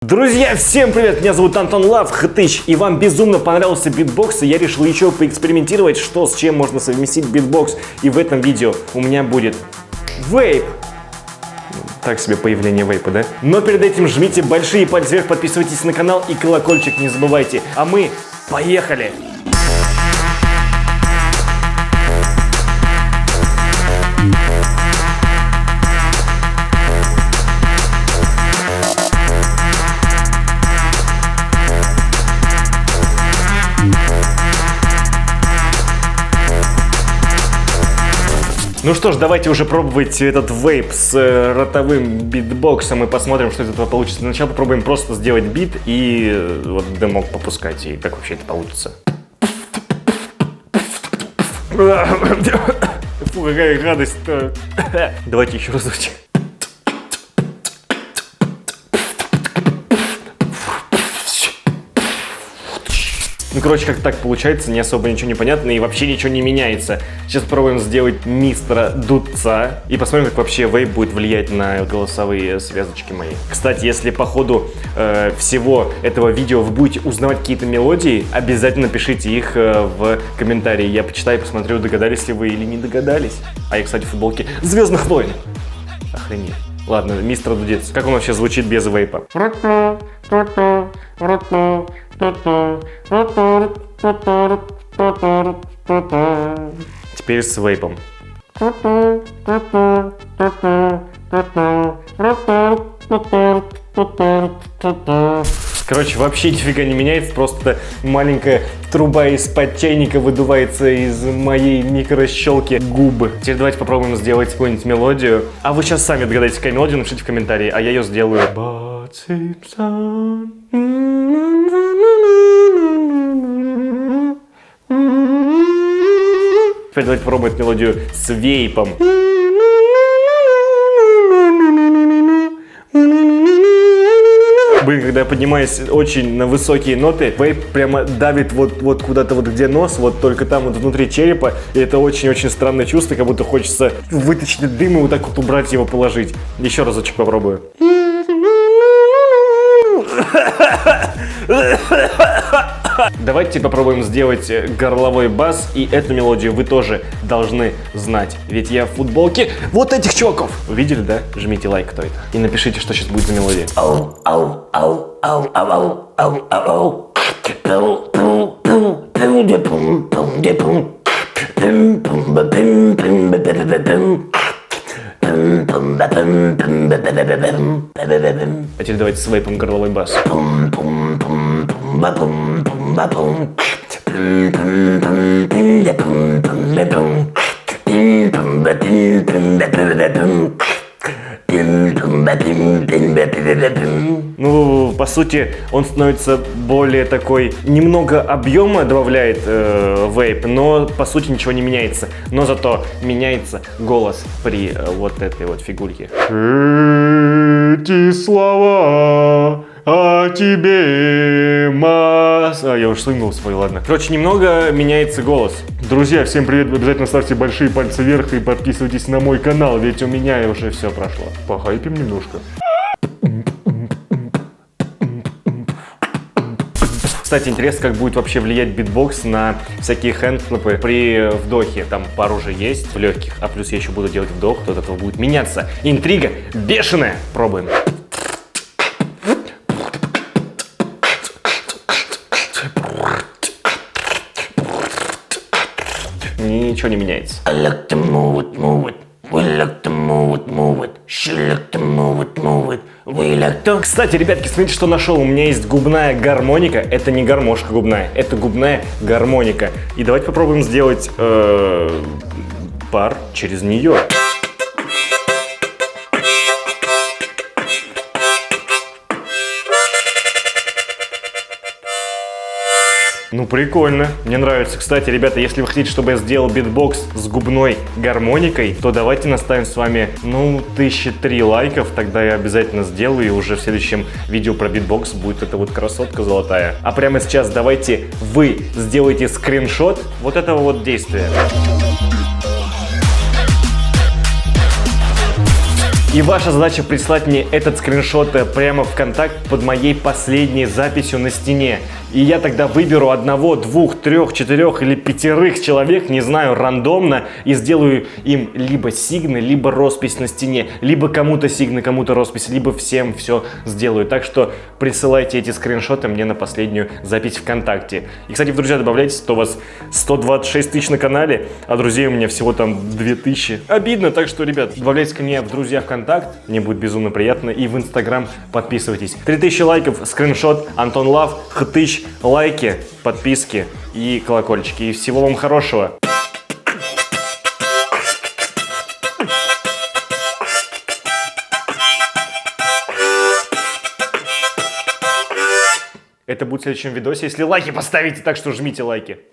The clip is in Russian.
Друзья, всем привет! Меня зовут Антон Лав Хтыч, и вам безумно понравился битбокс, и я решил еще поэкспериментировать, что с чем можно совместить битбокс. И в этом видео у меня будет вейп. Так себе появление вейпа, да? Но перед этим жмите большие пальцы вверх, подписывайтесь на канал и колокольчик не забывайте. А мы поехали! Ну что ж, давайте уже пробовать этот вейп с ротовым битбоксом и посмотрим, что из этого получится. Сначала попробуем просто сделать бит и вот дымок попускать, и как вообще это получится. Фу, какая гадость. Давайте еще разочек. Ну, короче, как так получается, не особо ничего не понятно и вообще ничего не меняется. Сейчас попробуем сделать мистера Дудца и посмотрим, как вообще вейп будет влиять на голосовые связочки мои. Кстати, если по ходу всего этого видео вы будете узнавать какие-то мелодии, обязательно пишите их в комментарии. Я почитаю и посмотрю, догадались ли вы или не догадались. А я, кстати, в футболке Звездных войн. Охренеть. Ладно, мистер Дудец. Как он вообще звучит без вейпа? Теперь с вейпом. Короче, вообще нифига не меняется, просто маленькая труба из-под чайника выдувается из моей микрощелки губы. Теперь давайте попробуем сделать какую-нибудь мелодию. А вы сейчас сами догадаетесь, какая мелодия, напишите в комментарии, а я ее сделаю. Теперь давайте попробуем мелодию с вейпом. Блин, когда я поднимаюсь очень на высокие ноты, вейп прямо давит вот куда-то вот где нос, вот только там вот внутри черепа. И это очень-очень странное чувство, как будто хочется вытащить дым и вот так вот убрать его, положить. Еще разочек попробую. Давайте попробуем сделать горловой бас, и эту мелодию вы тоже должны знать. Ведь я в футболке вот этих чуваков. Увидели, да? Жмите лайк, кто это. И напишите, что сейчас будет за мелодия. А теперь давайте с вейпом горловой бас. Ну, по сути, он становится более такой, немного объема добавляет вейп, но по сути ничего не меняется. Но зато меняется голос при вот этой вот фигурке. Эти слова о тебе я уж слыгнул свой, ладно. Короче, немного меняется голос. Друзья, всем привет, обязательно ставьте большие пальцы вверх и подписывайтесь на мой канал, ведь у меня уже все прошло. Похайпим немножко. Кстати, интересно, как будет вообще влиять битбокс на всякие хэндклэпы при вдохе. Там пару уже есть в легких, а плюс я еще буду делать вдох, то от этого будет меняться. Интрига бешеная. Пробуем. Ничего не меняется. Кстати, ребятки, смотрите, что нашел. У меня есть губная гармоника. Это не гармошка губная, это губная гармоника. И давайте попробуем сделать пар через нее. Ну, прикольно, мне нравится. Кстати, ребята, если вы хотите, чтобы я сделал битбокс с губной гармоникой, то давайте наставим с вами, 1003 лайков, тогда я обязательно сделаю, и уже в следующем видео про битбокс будет эта вот красотка золотая. А прямо сейчас давайте вы сделайте скриншот вот этого вот действия. И ваша задача прислать мне этот скриншот прямо в контакт под моей последней записью на стене. И я тогда выберу одного, двух, трех, четырех или пятерых человек, не знаю, рандомно, и сделаю им либо сигны, либо роспись на стене, либо кому-то сигны, кому-то роспись, либо всем все сделаю. Так что присылайте эти скриншоты мне на последнюю запись ВКонтакте. И, кстати, в друзья добавляйтесь, то у вас 126 тысяч на канале, а друзей у меня всего там 2000. Обидно, так что, ребят, добавляйтесь ко мне в друзья ВКонтакт, мне будет безумно приятно, и в Инстаграм подписывайтесь. 3000 лайков, скриншот, Антон Лав, хтыщ, лайки, подписки и колокольчики. И всего вам хорошего. Это будет в следующем видосе, если лайки поставите, так что жмите лайки.